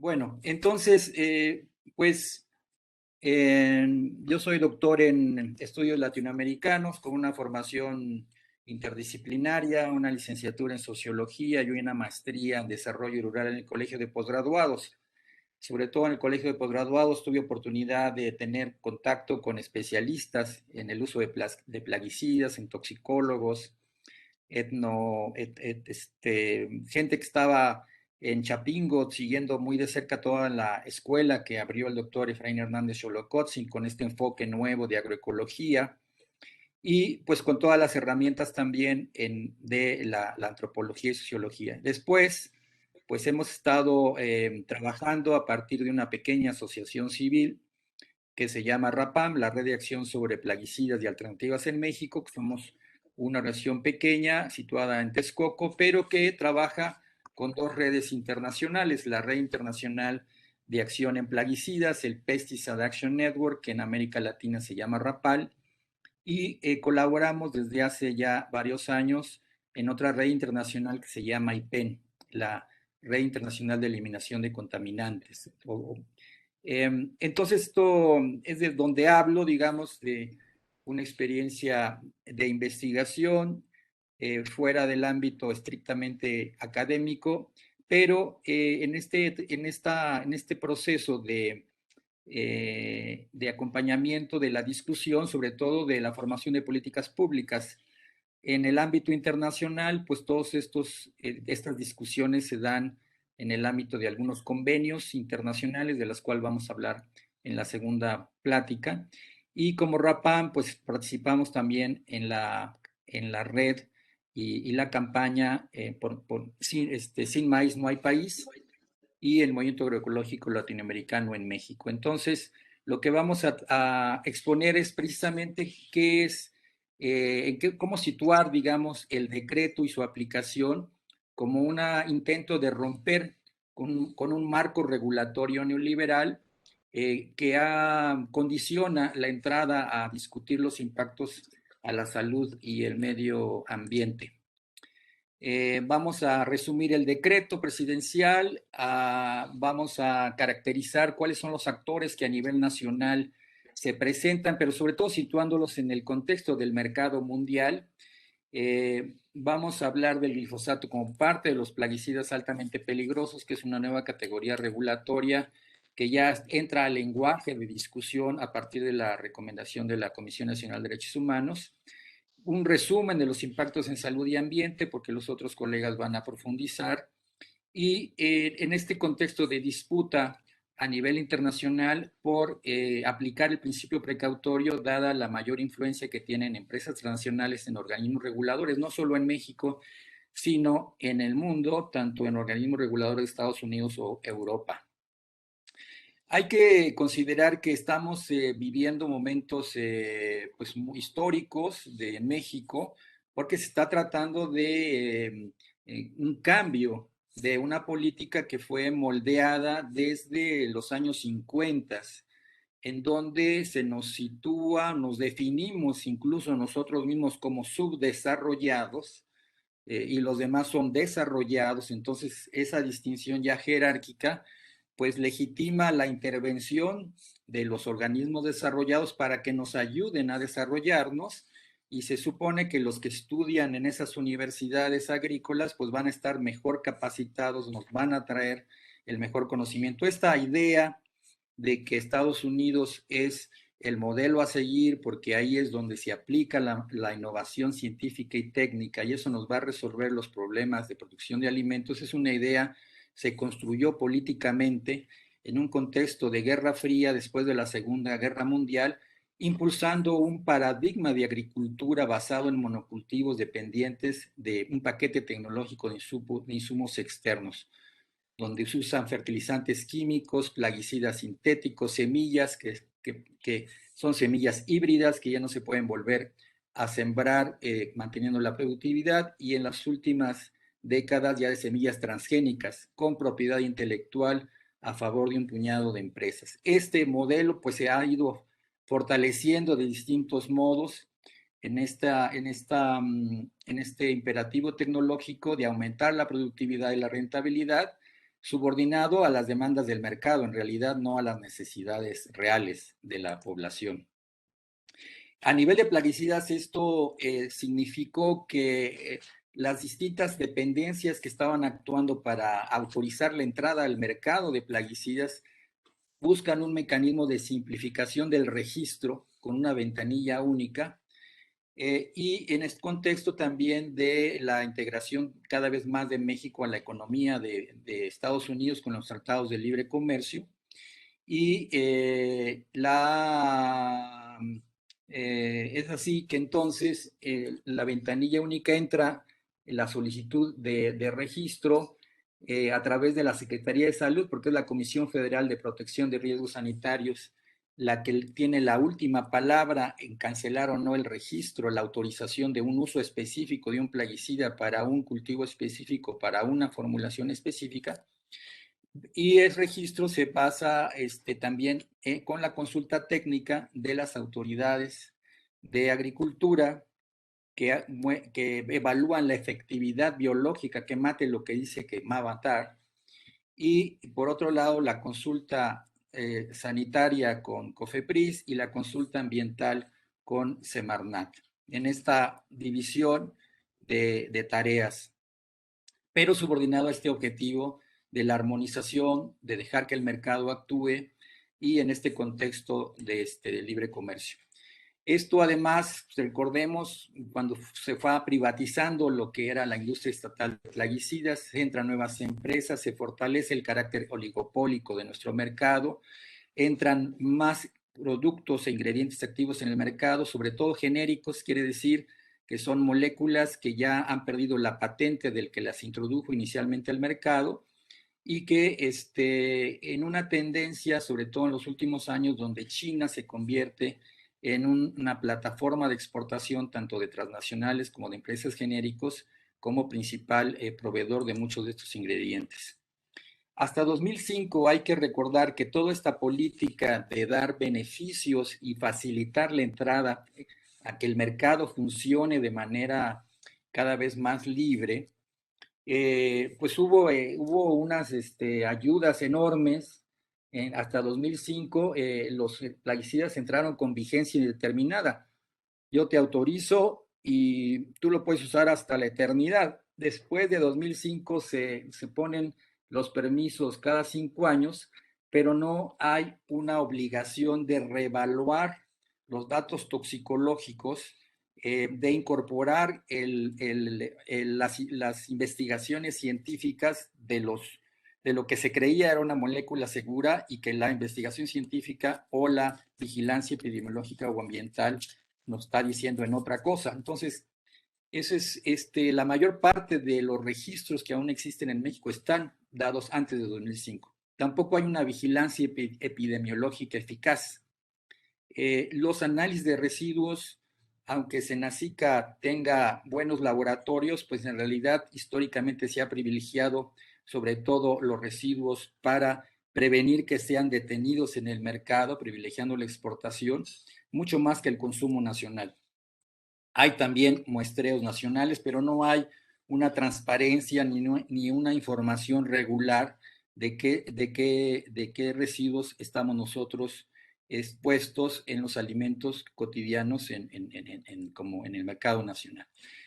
Bueno, entonces, pues yo soy doctor en estudios latinoamericanos con una formación interdisciplinaria, una licenciatura en sociología y una maestría en desarrollo rural en el Colegio de Posgraduados. Sobre todo en el Colegio de Posgraduados tuve oportunidad de tener contacto con especialistas en el uso de plaguicidas, en toxicólogos, gente que estaba en Chapingo siguiendo muy de cerca toda la escuela que abrió el doctor Efraín Hernández Xolocotzin con este enfoque nuevo de agroecología y pues con todas las herramientas también de la antropología y sociología. Después, pues hemos estado trabajando a partir de una pequeña asociación civil que se llama RAPAM, la Red de Acción sobre Plaguicidas y Alternativas en México, que somos una organización pequeña situada en Texcoco, pero que trabaja con dos redes internacionales, la Red Internacional de Acción en Plaguicidas, el Pesticide Action Network, que en América Latina se llama RAPAL, y colaboramos desde hace ya varios años en otra red internacional que se llama IPEN, la Red Internacional de Eliminación de Contaminantes, entonces, esto es de donde hablo, digamos, de una experiencia de investigación fuera del ámbito estrictamente académico, pero en este proceso de acompañamiento de la discusión, sobre todo de la formación de políticas públicas. En el ámbito internacional, pues estas discusiones se dan en el ámbito de algunos convenios internacionales, de las cuales vamos a hablar en la segunda plática. Y como RAPAM, pues participamos también en la red y la campaña Sin Maíz No Hay País y el Movimiento Agroecológico Latinoamericano en México. Entonces, lo que vamos a exponer es precisamente cómo situar, digamos, el decreto y su aplicación como un intento de romper con un marco regulatorio neoliberal condiciona la entrada a discutir los impactos a la salud y el medio ambiente. Vamos a resumir el decreto presidencial, vamos a caracterizar cuáles son los actores que a nivel nacional se presentan, pero sobre todo situándolos en el contexto del mercado mundial. Vamos a hablar del glifosato como parte de los plaguicidas altamente peligrosos, que es una nueva categoría regulatoria que ya entra al lenguaje de discusión a partir de la recomendación de la Comisión Nacional de Derechos Humanos. Un resumen de los impactos en salud y ambiente, porque los otros colegas van a profundizar. Y en este contexto de disputa a nivel internacional por aplicar el principio precautorio, dada la mayor influencia que tienen empresas transnacionales en organismos reguladores, no solo en México, sino en el mundo, tanto en organismos reguladores de Estados Unidos o Europa. Hay que considerar que estamos viviendo momentos pues, muy históricos en México, porque se está tratando de un cambio de una política que fue moldeada desde los años 50, en donde se nos sitúa, nos definimos incluso nosotros mismos como subdesarrollados, y los demás son desarrollados, entonces esa distinción ya jerárquica pues legitima la intervención de los organismos desarrollados para que nos ayuden a desarrollarnos, y se supone que los que estudian en esas universidades agrícolas pues van a estar mejor capacitados, nos van a traer el mejor conocimiento. Esta idea de que Estados Unidos es el modelo a seguir porque ahí es donde se aplica la innovación científica y técnica y eso nos va a resolver los problemas de producción de alimentos, es una idea, se construyó políticamente en un contexto de Guerra Fría después de la Segunda Guerra Mundial, impulsando un paradigma de agricultura basado en monocultivos dependientes de un paquete tecnológico de insumos externos, donde se usan fertilizantes químicos, plaguicidas sintéticos, semillas que son semillas híbridas que ya no se pueden volver a sembrar manteniendo la productividad, y en las últimas décadas ya de semillas transgénicas con propiedad intelectual a favor de un puñado de empresas. Este modelo pues se ha ido fortaleciendo de distintos modos en este imperativo tecnológico de aumentar la productividad y la rentabilidad, subordinado a las demandas del mercado, en realidad no a las necesidades reales de la población. A nivel de plaguicidas, esto significó que las distintas dependencias que estaban actuando para autorizar la entrada al mercado de plaguicidas buscan un mecanismo de simplificación del registro con una ventanilla única y en este contexto también de la integración cada vez más de México a la economía de Estados Unidos con los tratados de libre comercio y es así que entonces la ventanilla única entra en la solicitud de registro a través de la Secretaría de Salud, porque es la Comisión Federal de Protección de Riesgos Sanitarios la que tiene la última palabra en cancelar o no el registro, la autorización de un uso específico de un plaguicida para un cultivo específico, para una formulación específica. Y el registro se basa también con la consulta técnica de las autoridades de agricultura que evalúan la efectividad biológica que mate lo que dice que va a matar. Y por otro lado, la consulta sanitaria con COFEPRIS y la consulta ambiental con Semarnat. En esta división de tareas, pero subordinado a este objetivo de la armonización, de dejar que el mercado actúe y en este contexto de libre comercio. Esto además, recordemos, cuando se fue privatizando lo que era la industria estatal de plaguicidas, entran nuevas empresas, se fortalece el carácter oligopólico de nuestro mercado, entran más productos e ingredientes activos en el mercado, sobre todo genéricos, quiere decir que son moléculas que ya han perdido la patente del que las introdujo inicialmente al mercado y que en una tendencia, sobre todo en los últimos años, donde China se convierte en una plataforma de exportación tanto de transnacionales como de empresas genéricos como principal proveedor de muchos de estos ingredientes. Hasta 2005 hay que recordar que toda esta política de dar beneficios y facilitar la entrada a que el mercado funcione de manera cada vez más libre, pues hubo unas ayudas enormes. Hasta 2005 los plaguicidas entraron con vigencia indeterminada. Yo te autorizo y tú lo puedes usar hasta la eternidad. Después de 2005 se ponen los permisos cada 5 años, pero no hay una obligación de reevaluar los datos toxicológicos, de incorporar las investigaciones científicas de lo que se creía era una molécula segura y que la investigación científica o la vigilancia epidemiológica o ambiental nos está diciendo en otra cosa. Entonces, eso es la mayor parte de los registros que aún existen en México están dados antes de 2005. Tampoco hay una vigilancia epidemiológica eficaz. Los análisis de residuos, aunque Senacica tenga buenos laboratorios, pues en realidad históricamente se ha privilegiado sobre todo los residuos para prevenir que sean detenidos en el mercado, privilegiando la exportación, mucho más que el consumo nacional. Hay también muestreos nacionales, pero no hay una transparencia ni una información regular de qué residuos estamos nosotros expuestos en los alimentos cotidianos como en el mercado nacional.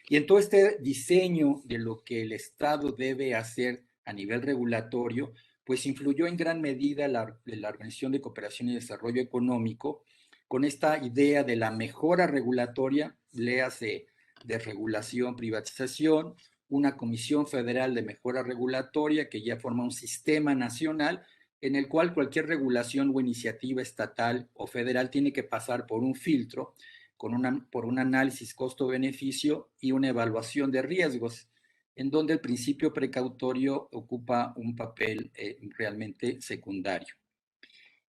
Y en todo este diseño de lo que el Estado debe hacer a nivel regulatorio, pues influyó en gran medida la Organización de Cooperación y Desarrollo Económico, con esta idea de la mejora regulatoria, léase de regulación, privatización, una Comisión Federal de Mejora Regulatoria que ya forma un sistema nacional en el cual cualquier regulación o iniciativa estatal o federal tiene que pasar por un filtro, por un análisis costo-beneficio y una evaluación de riesgos, en donde el principio precautorio ocupa un papel realmente secundario.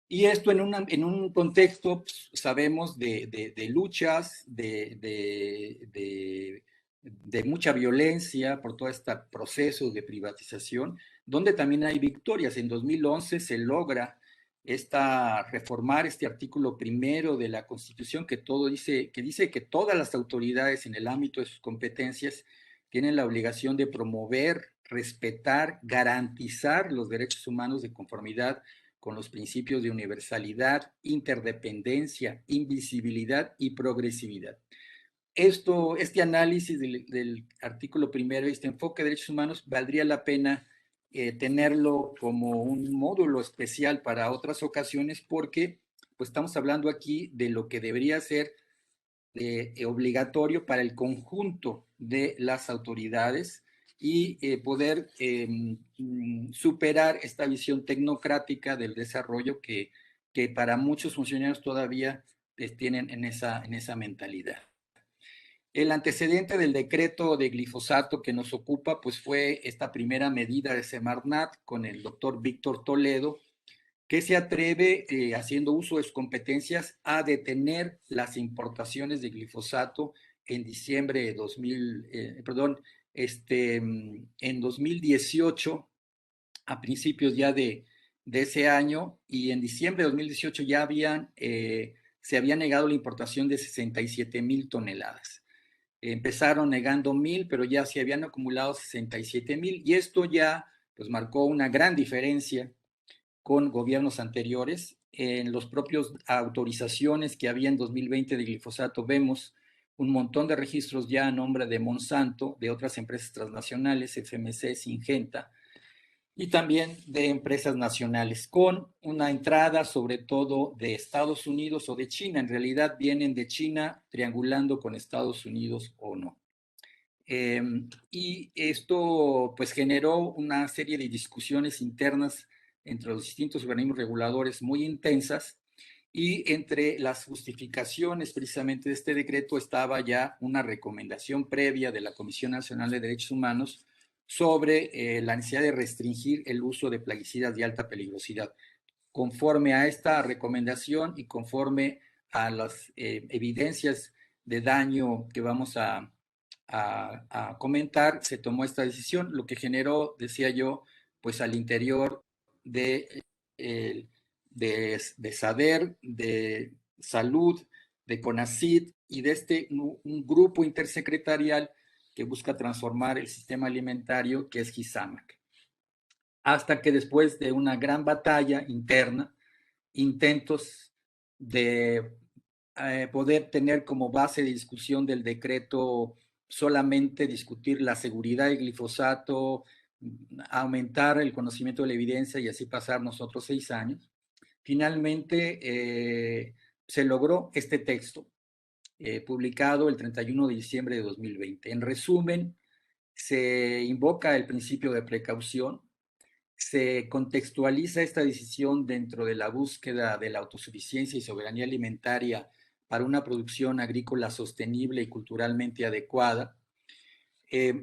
Y esto en un contexto, pues, sabemos, de luchas, de mucha violencia por todo este proceso de privatización, donde también hay victorias. En 2011 se logra reformar este artículo primero de la Constitución que dice que todas las autoridades en el ámbito de sus competencias tienen la obligación de promover, respetar, garantizar los derechos humanos de conformidad con los principios de universalidad, interdependencia, invisibilidad y progresividad. Este análisis del artículo primero, este enfoque de derechos humanos, valdría la pena tenerlo como un módulo especial para otras ocasiones, porque pues estamos hablando aquí de lo que debería ser obligatorio para el conjunto de las autoridades y poder superar esta visión tecnocrática del desarrollo que para muchos funcionarios todavía tienen en esa mentalidad. El antecedente del decreto de glifosato que nos ocupa, pues fue esta primera medida de Semarnat con el doctor Víctor Toledo, que se atreve, haciendo uso de sus competencias, a detener las importaciones de glifosato en diciembre de en 2018, a principios ya de ese año, y en diciembre de 2018 ya se había negado la importación de 67,000 toneladas. Empezaron negando 1,000, pero ya se habían acumulado 67,000, y esto ya pues marcó una gran diferencia con gobiernos anteriores. En los propios autorizaciones que había en 2020 de glifosato vemos un montón de registros ya a nombre de Monsanto, de otras empresas transnacionales, FMC, Syngenta, y también de empresas nacionales, con una entrada sobre todo de Estados Unidos o de China. En realidad vienen de China triangulando con Estados Unidos o no. Y esto pues generó una serie de discusiones internas entre los distintos organismos reguladores muy intensas, y entre las justificaciones precisamente de este decreto estaba ya una recomendación previa de la Comisión Nacional de Derechos Humanos sobre la necesidad de restringir el uso de plaguicidas de alta peligrosidad. Conforme a esta recomendación y conforme a las evidencias de daño que vamos a comentar, se tomó esta decisión, lo que generó, decía yo, pues al interior de, de SADER, de Salud, de CONACYT y de un grupo intersecretarial que busca transformar el sistema alimentario, que es GISAMAC. Hasta que después de una gran batalla interna, intentos de poder tener como base de discusión del decreto solamente discutir la seguridad del glifosato, aumentar el conocimiento de la evidencia y así pasar nosotros 6 años. Finalmente se logró este texto publicado el 31 de diciembre de 2020. En resumen, se invoca el principio de precaución, se contextualiza esta decisión dentro de la búsqueda de la autosuficiencia y soberanía alimentaria para una producción agrícola sostenible y culturalmente adecuada.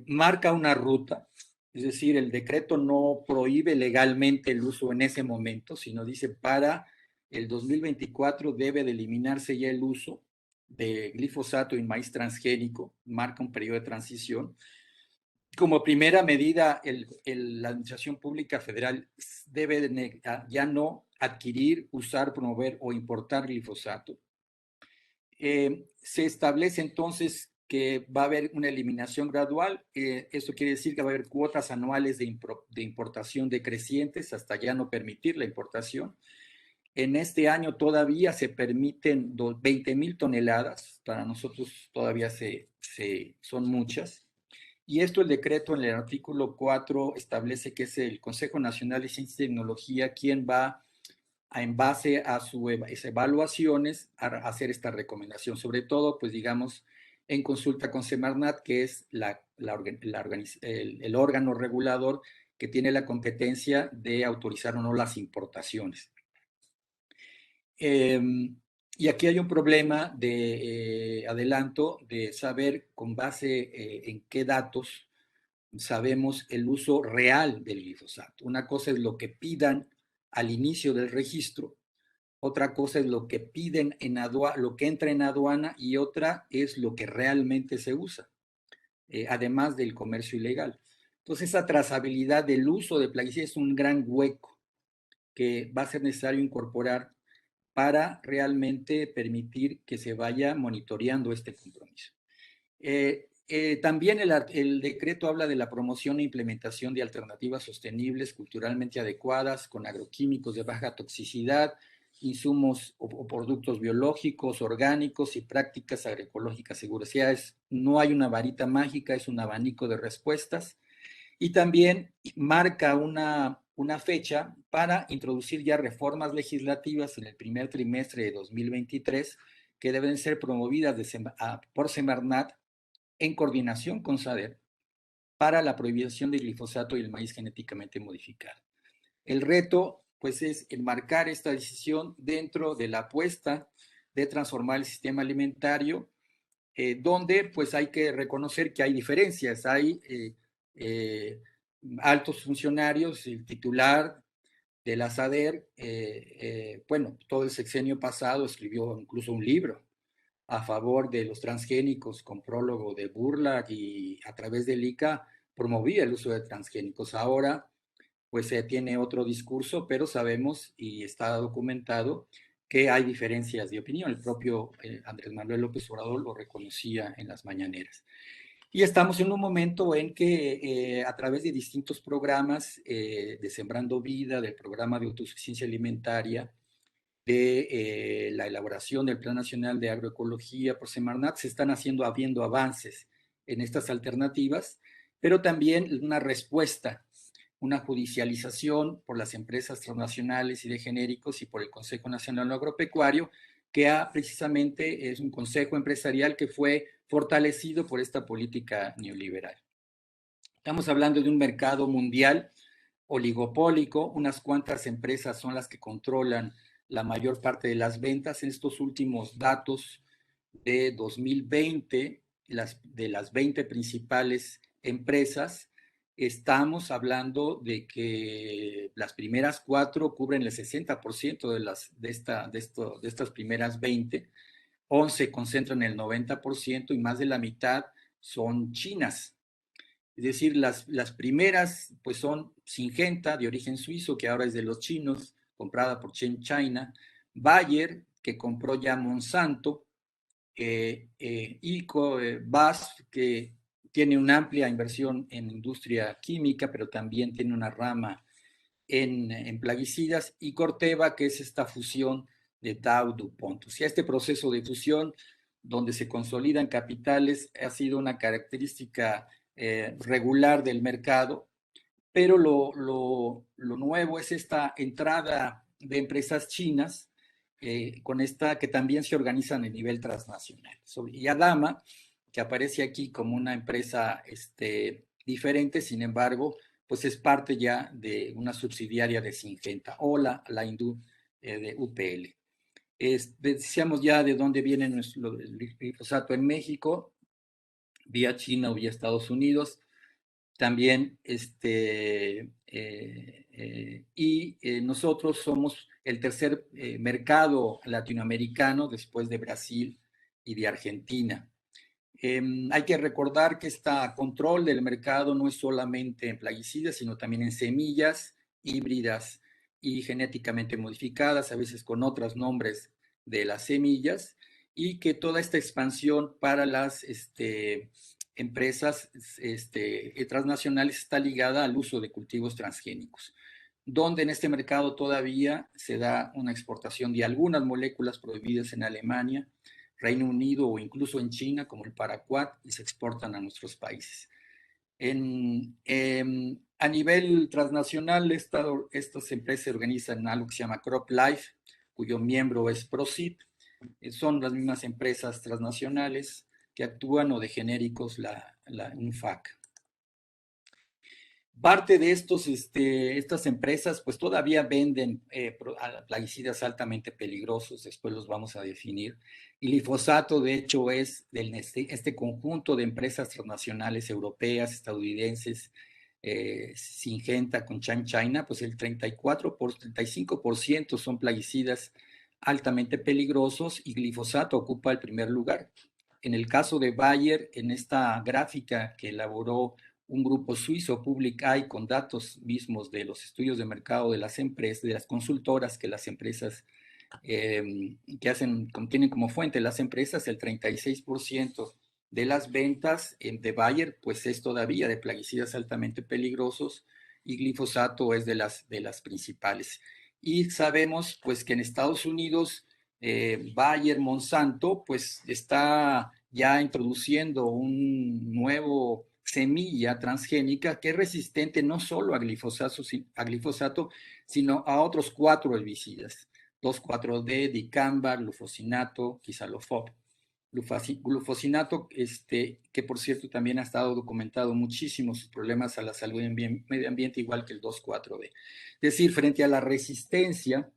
Marca una ruta, es decir, el decreto no prohíbe legalmente el uso en ese momento, sino dice para el 2024 debe de eliminarse ya el uso de glifosato y maíz transgénico, marca un periodo de transición. Como primera medida, la Administración Pública Federal debe ya no adquirir, usar, promover o importar glifosato. Se establece entonces que va a haber una eliminación gradual. Esto quiere decir que va a haber cuotas anuales de importación decrecientes hasta ya no permitir la importación. En este año todavía se permiten 20,000 toneladas. Para nosotros todavía son muchas. Y esto el decreto en el artículo 4 establece que es el Consejo Nacional de Ciencia y Tecnología quien va en base a sus evaluaciones a hacer esta recomendación, sobre todo, pues digamos, en consulta con Semarnat, que es el órgano regulador que tiene la competencia de autorizar o no las importaciones. Y aquí hay un problema de adelanto de saber con base en qué datos sabemos el uso real del glifosato. Una cosa es lo que pidan al inicio del registro, otra cosa es lo que piden en aduana, lo que entra en aduana, y otra es lo que realmente se usa, además del comercio ilegal. Entonces, esa trazabilidad del uso de plaguicidas es un gran hueco que va a ser necesario incorporar para realmente permitir que se vaya monitoreando este compromiso. También el decreto habla de la promoción e implementación de alternativas sostenibles, culturalmente adecuadas, con agroquímicos de baja toxicidad, insumos o productos biológicos, orgánicos y prácticas agroecológicas seguras. Ya no hay una varita mágica, es un abanico de respuestas. Y también marca una fecha para introducir ya reformas legislativas en el primer trimestre de 2023 que deben ser promovidas por Semarnat en coordinación con SADER para la prohibición del glifosato y el maíz genéticamente modificado. El reto, pues, es enmarcar esta decisión dentro de la apuesta de transformar el sistema alimentario, donde, pues, hay que reconocer que hay diferencias. Hay altos funcionarios, el titular de la SADER, bueno, todo el sexenio pasado escribió incluso un libro a favor de los transgénicos con prólogo de Burla y a través del ICA promovía el uso de transgénicos. Ahora, pues se tiene otro discurso, pero sabemos y está documentado que hay diferencias de opinión. El propio Andrés Manuel López Obrador lo reconocía en las mañaneras. Y estamos en un momento en que a través de distintos programas de Sembrando Vida, del programa de autosuficiencia alimentaria, de la elaboración del Plan Nacional de Agroecología por Semarnat, se están habiendo avances en estas alternativas, pero también una respuesta, una judicialización por las empresas transnacionales y de genéricos y por el Consejo Nacional Agropecuario, que precisamente es un consejo empresarial que fue fortalecido por esta política neoliberal. Estamos hablando de un mercado mundial oligopólico, unas cuantas empresas son las que controlan la mayor parte de las ventas. En estos últimos datos de 2020, de las 20 principales empresas, estamos hablando de que las primeras 4 cubren el 60% de estas primeras 20, 11 concentran el 90% y más de la mitad son chinas. Es decir, las primeras pues son Syngenta, de origen suizo, que ahora es de los chinos, comprada por Chen China, Bayer, que compró ya Monsanto, y BASF, que tiene una amplia inversión en industria química, pero también tiene una rama en plaguicidas, y Corteva, que es esta fusión de Dow-DuPont. O sea, este proceso de fusión donde se consolidan capitales ha sido una característica regular del mercado, pero lo nuevo es esta entrada de empresas chinas con esta que también se organizan a nivel transnacional. Y Adama, que aparece aquí como una empresa diferente, sin embargo, pues es parte ya de una subsidiaria de Syngenta o la hindú de UPL. Decíamos ya de dónde viene nuestro glifosato en México, vía China o vía Estados Unidos. También, nosotros somos el tercer mercado latinoamericano después de Brasil y de Argentina. Hay que recordar que este control del mercado no es solamente en plaguicidas, sino también en semillas híbridas y genéticamente modificadas, a veces con otros nombres de las semillas, y que toda esta expansión para las empresas transnacionales está ligada al uso de cultivos transgénicos, donde en este mercado todavía se da una exportación de algunas moléculas prohibidas en Alemania, Reino Unido o incluso en China, como el paraquat, y se exportan a nuestros países. A nivel transnacional, estas empresas se organizan en algo que se llama CropLife, cuyo miembro es ProSit. Son las mismas empresas transnacionales que actúan, o de genéricos la UNFAC. Parte de estas empresas pues todavía venden plaguicidas altamente peligrosos, después los vamos a definir. Y glifosato, de hecho, es este conjunto de empresas transnacionales europeas, estadounidenses, Syngenta con Chen China, pues el 35% son plaguicidas altamente peligrosos y glifosato ocupa el primer lugar. En el caso de Bayer, en esta gráfica que elaboró un grupo suizo, Public Eye, con datos mismos de los estudios de mercado de las empresas, de las consultoras que las empresas tienen como fuente las empresas, el 36% de las ventas de Bayer, pues es todavía de plaguicidas altamente peligrosos y glifosato es de las principales. Y sabemos pues que en Estados Unidos Bayer Monsanto pues está ya introduciendo un nuevo semilla transgénica que es resistente no solo a glifosato sino a otros 4 herbicidas, 2,4-D, dicamba, glufosinato, quizalofop. Glufosinato, que por cierto también ha estado documentado muchísimos problemas a la salud y medio ambiente, igual que el 2,4-D. Es decir, frente a la resistencia,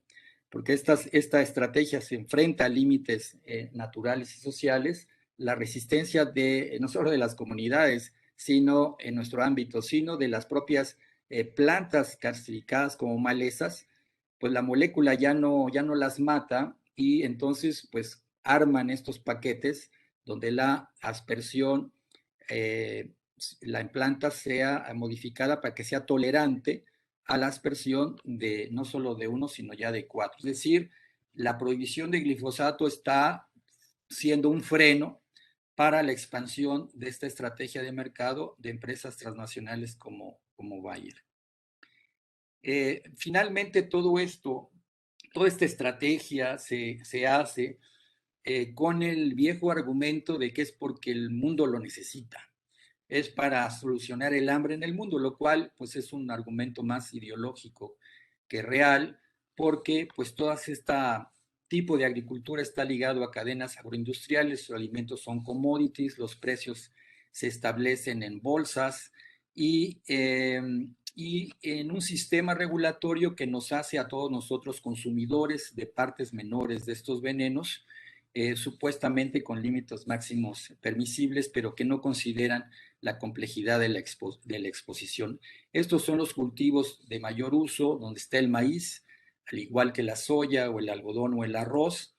porque esta estrategia se enfrenta a límites naturales y sociales, la resistencia no solo de las comunidades, sino en nuestro ámbito, sino de las propias plantas clasificadas como malezas, pues la molécula ya no las mata y entonces pues arman estos paquetes donde la aspersión, la planta sea modificada para que sea tolerante a la aspersión de no solo de 1, sino ya de 4. Es decir, la prohibición de glifosato está siendo un freno para la expansión de esta estrategia de mercado de empresas transnacionales como Bayer. Finalmente, toda esta estrategia se hace con el viejo argumento de que es porque el mundo lo necesita, es para solucionar el hambre en el mundo, lo cual pues es un argumento más ideológico que real, porque pues todo este tipo de agricultura está ligado a cadenas agroindustriales, los alimentos son commodities, los precios se establecen en bolsas y en un sistema regulatorio que nos hace a todos nosotros consumidores de partes menores de estos venenos, supuestamente con límites máximos permisibles, pero que no consideran la complejidad de la exposición. Estos son los cultivos de mayor uso, donde está el maíz, al igual que la soya o el algodón o el arroz,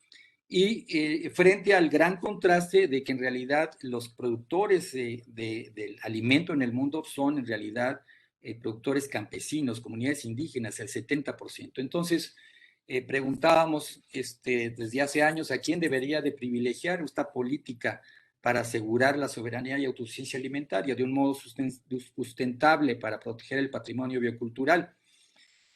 y frente al gran contraste de que en realidad los productores del alimento en el mundo son en realidad productores campesinos, comunidades indígenas, el 70%. Entonces, preguntábamos desde hace años a quién debería de privilegiar esta política para asegurar la soberanía y autosuficiencia alimentaria de un modo sustentable para proteger el patrimonio biocultural,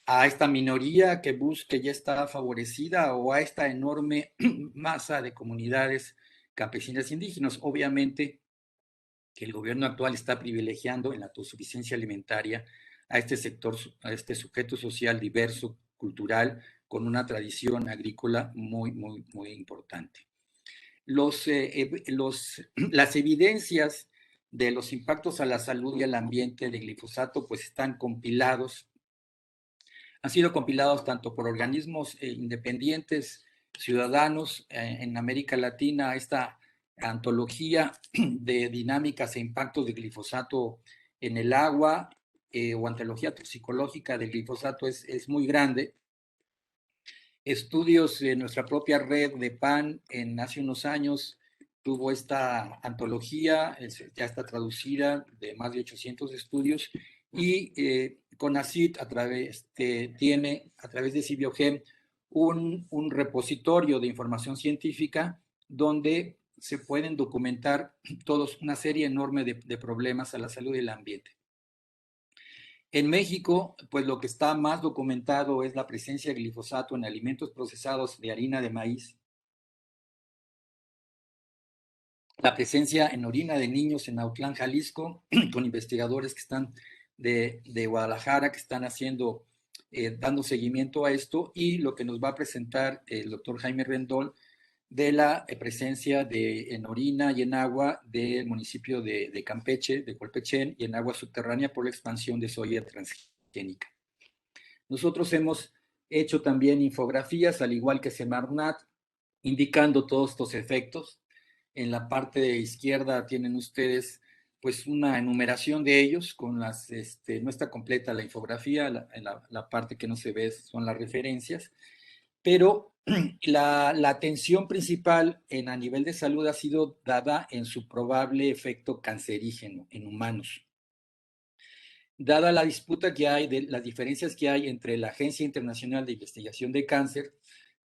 a esta minoría que ya está favorecida o a esta enorme masa de comunidades campesinas indígenas. Obviamente que el gobierno actual está privilegiando en la autosuficiencia alimentaria a este sector, a este sujeto social diverso, cultural, con una tradición agrícola muy, muy, muy importante. Las evidencias de los impactos a la salud y al ambiente del glifosato pues están compilados, han sido compilados tanto por organismos independientes, ciudadanos en América Latina, esta antología de dinámicas e impactos de glifosato en el agua o antología toxicológica del glifosato es muy grande. Estudios de nuestra propia red de PAN hace unos años tuvo esta antología, ya está traducida de más de 800 estudios y CONACYT tiene a través de Cibiogem un repositorio de información científica donde se pueden documentar una serie enorme de problemas a la salud y el ambiente. En México, pues lo que está más documentado es la presencia de glifosato en alimentos procesados de harina de maíz, la presencia en orina de niños en Autlán, Jalisco, con investigadores que están de Guadalajara, que están dando seguimiento a esto, y lo que nos va a presentar el doctor Jaime Rendón de la presencia en orina y en agua del municipio de Campeche, de Colpechén, y en agua subterránea por la expansión de soya transgénica. Nosotros hemos hecho también infografías, al igual que Semarnat, indicando todos estos efectos. En la parte de izquierda tienen ustedes pues una enumeración de ellos, no está completa la infografía, la parte que no se ve son las referencias, pero la atención principal a nivel de salud ha sido dada en su probable efecto cancerígeno en humanos. Dada la disputa que hay, de las diferencias que hay entre la Agencia Internacional de Investigación de Cáncer,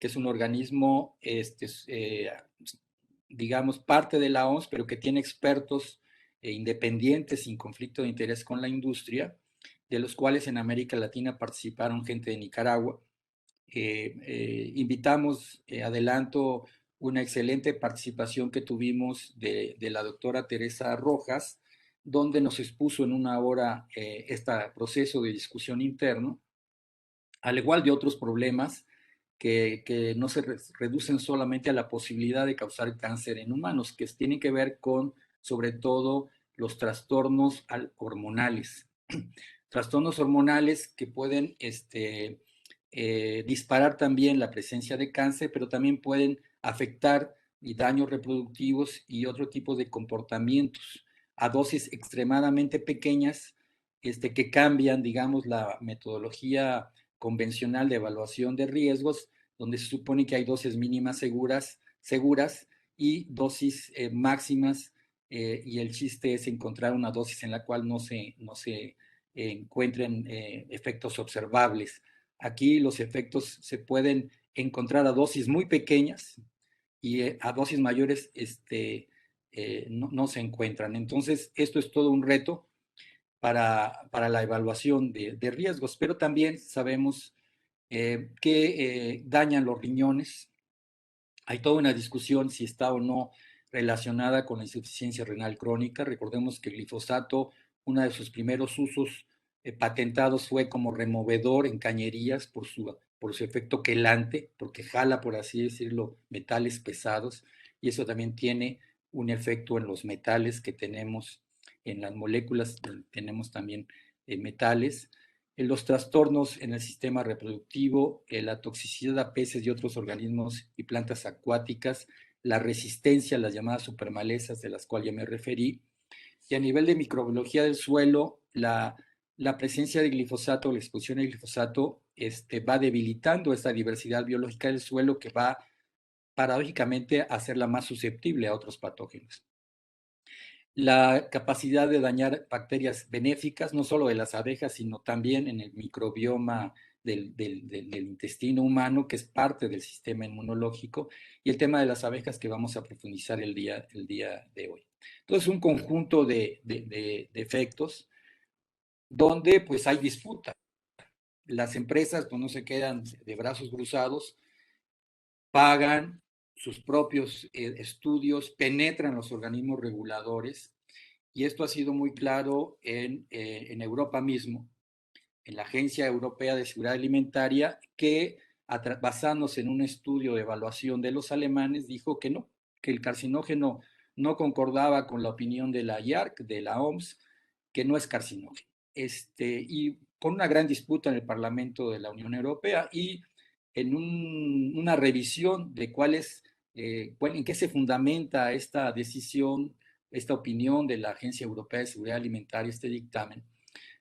que es un organismo digamos, parte de la OMS, pero que tiene expertos independientes sin conflicto de interés con la industria, de los cuales en América Latina participaron gente de Nicaragua. Invitamos, adelanto, una excelente participación que tuvimos de la doctora Teresa Rojas, donde nos expuso en una hora este proceso de discusión interno, al igual de otros problemas que no se reducen solamente a la posibilidad de causar cáncer en humanos, que tienen que ver con, sobre todo, los trastornos hormonales. Trastornos hormonales que pueden disparar también la presencia de cáncer, pero también pueden afectar y daños reproductivos y otro tipo de comportamientos a dosis extremadamente pequeñas que cambian, digamos, la metodología convencional de evaluación de riesgos, donde se supone que hay dosis mínimas seguras y dosis máximas, y el chiste es encontrar una dosis en la cual no se encuentren efectos observables. Aquí los efectos se pueden encontrar a dosis muy pequeñas y a dosis mayores no se encuentran. Entonces, esto es todo un reto para la evaluación de riesgos, pero también sabemos que dañan los riñones. Hay toda una discusión si está o no relacionada con la insuficiencia renal crónica. Recordemos que el glifosato, uno de sus primeros usos patentados fue como removedor en cañerías por su efecto quelante, porque jala, por así decirlo, metales pesados, y eso también tiene un efecto en los metales que tenemos en las moléculas, tenemos también metales. Los trastornos en el sistema reproductivo, la toxicidad a peces y otros organismos y plantas acuáticas, la resistencia a las llamadas supermalezas, de las cuales ya me referí, y a nivel de microbiología del suelo, la presencia de glifosato, la exposición de glifosato, va debilitando esta diversidad biológica del suelo, que va paradójicamente a hacerla más susceptible a otros patógenos. La capacidad de dañar bacterias benéficas, no solo de las abejas, sino también en el microbioma del intestino humano, que es parte del sistema inmunológico, y el tema de las abejas, que vamos a profundizar el día de hoy. Entonces, un conjunto de efectos donde pues hay disputa. Las empresas pues no se quedan de brazos cruzados, pagan sus propios estudios, penetran los organismos reguladores, y esto ha sido muy claro en Europa mismo, en la Agencia Europea de Seguridad Alimentaria, que basándose en un estudio de evaluación de los alemanes, dijo que no, que el carcinógeno no concordaba con la opinión de la IARC, de la OMS, que no es carcinógeno. Y con una gran disputa en el Parlamento de la Unión Europea y en una revisión de en qué se fundamenta esta decisión, esta opinión de la Agencia Europea de Seguridad Alimentaria, este dictamen,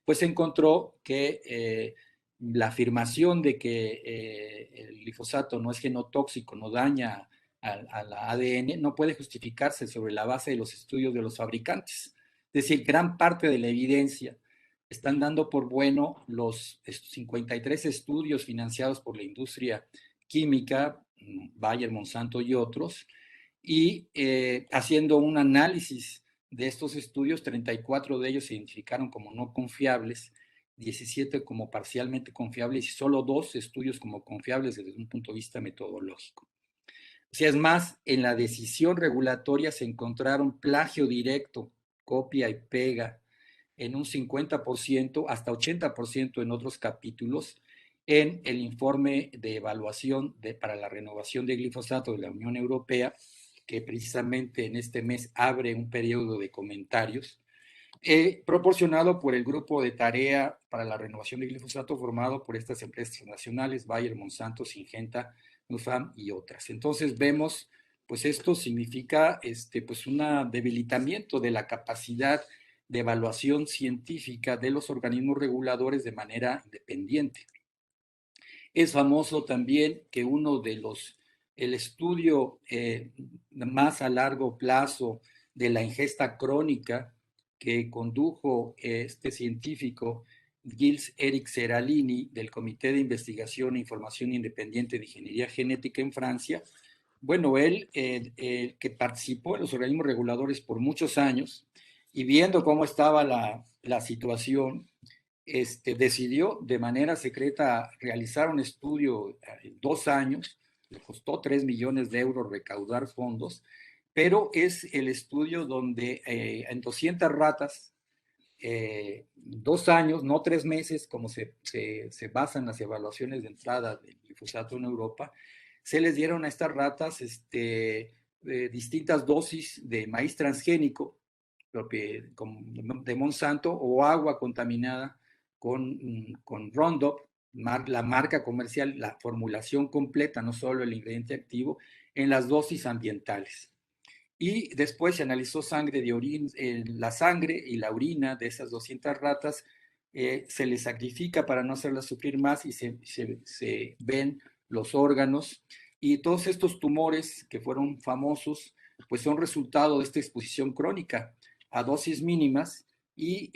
pues se encontró que la afirmación de que el glifosato no es genotóxico, no daña a la ADN, no puede justificarse sobre la base de los estudios de los fabricantes. Es decir, gran parte de la evidencia están dando por bueno los 53 estudios financiados por la industria química, Bayer, Monsanto y otros, y haciendo un análisis de estos estudios, 34 de ellos se identificaron como no confiables, 17 como parcialmente confiables y solo 2 estudios como confiables desde un punto de vista metodológico. O sea, es más, en la decisión regulatoria se encontraron plagio directo, copia y pega, en un 50%, hasta 80% en otros capítulos, en el informe de evaluación para la renovación de glifosato de la Unión Europea, que precisamente en este mes abre un periodo de comentarios, proporcionado por el grupo de tarea para la renovación de glifosato formado por estas empresas nacionales, Bayer, Monsanto, Syngenta, Nufarm y otras. Entonces vemos, pues esto significa pues un debilitamiento de la capacidad de evaluación científica de los organismos reguladores de manera independiente. Es famoso también que el estudio más a largo plazo de la ingesta crónica que condujo este científico Gilles Eric Seralini del Comité de Investigación e Información Independiente de Ingeniería Genética en Francia, Bueno, él, que participó en los organismos reguladores por muchos años y viendo cómo estaba la situación, decidió de manera secreta realizar un estudio en 2 años, le costó 3 millones de euros recaudar fondos, pero es el estudio donde en 200 ratas, 2 años, no 3 meses, como se basan las evaluaciones de entrada del glifosato en Europa, se les dieron a estas ratas distintas dosis de maíz transgénico de Monsanto o agua contaminada con Roundup, la marca comercial, la formulación completa, no solo el ingrediente activo, en las dosis ambientales. Y después se analizó sangre de orina, la sangre y la orina de esas 200 ratas, se les sacrifica para no hacerlas sufrir más y se ven los órganos. Y todos estos tumores que fueron famosos, pues son resultado de esta exposición crónica a dosis mínimas. Y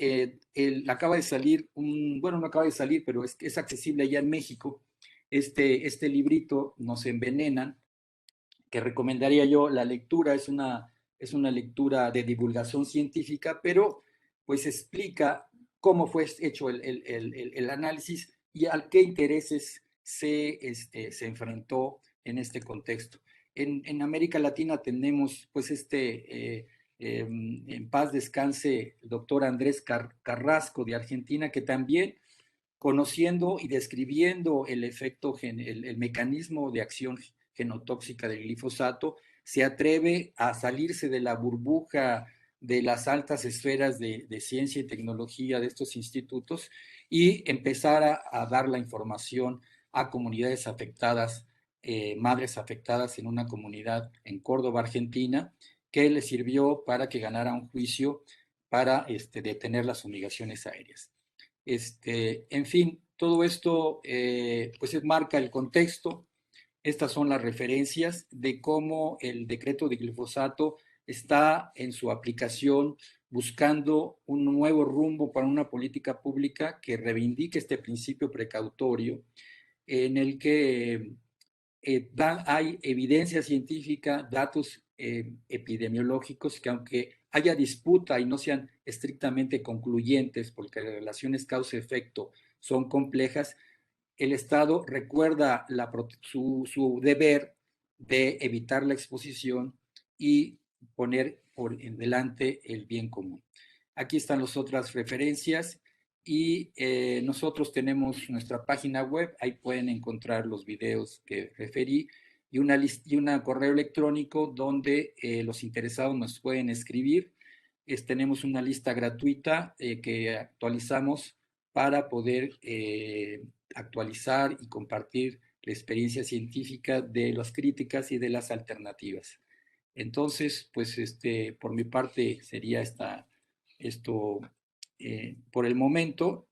acaba de salir, bueno, no acaba de salir, pero es accesible ya en México, este librito, Nos envenenan, que recomendaría yo. La lectura es una lectura de divulgación científica, pero pues explica cómo fue hecho el análisis y a qué intereses se enfrentó en este contexto. En América Latina tenemos pues en paz descanse el doctor Andrés Carrasco de Argentina, que también conociendo y describiendo el efecto, el mecanismo de acción genotóxica del glifosato, se atreve a salirse de la burbuja de las altas esferas de ciencia y tecnología de estos institutos y empezar a dar la información a comunidades afectadas, madres afectadas en una comunidad en Córdoba, Argentina, que le sirvió para que ganara un juicio para detener las fumigaciones aéreas. En fin, todo esto pues marca el contexto. Estas son las referencias de cómo el decreto de glifosato está en su aplicación buscando un nuevo rumbo para una política pública que reivindique este principio precautorio en el que hay evidencia científica, datos epidemiológicos que, aunque haya disputa y no sean estrictamente concluyentes, porque las relaciones causa-efecto son complejas, el Estado recuerda su deber de evitar la exposición y poner por delante el bien común. Aquí están las otras referencias y nosotros tenemos nuestra página web, ahí pueden encontrar los videos que referí y una correo electrónico donde los interesados nos pueden escribir. Tenemos una lista gratuita que actualizamos para poder actualizar y compartir la experiencia científica de las críticas y de las alternativas. Entonces, pues por mi parte sería esto por el momento,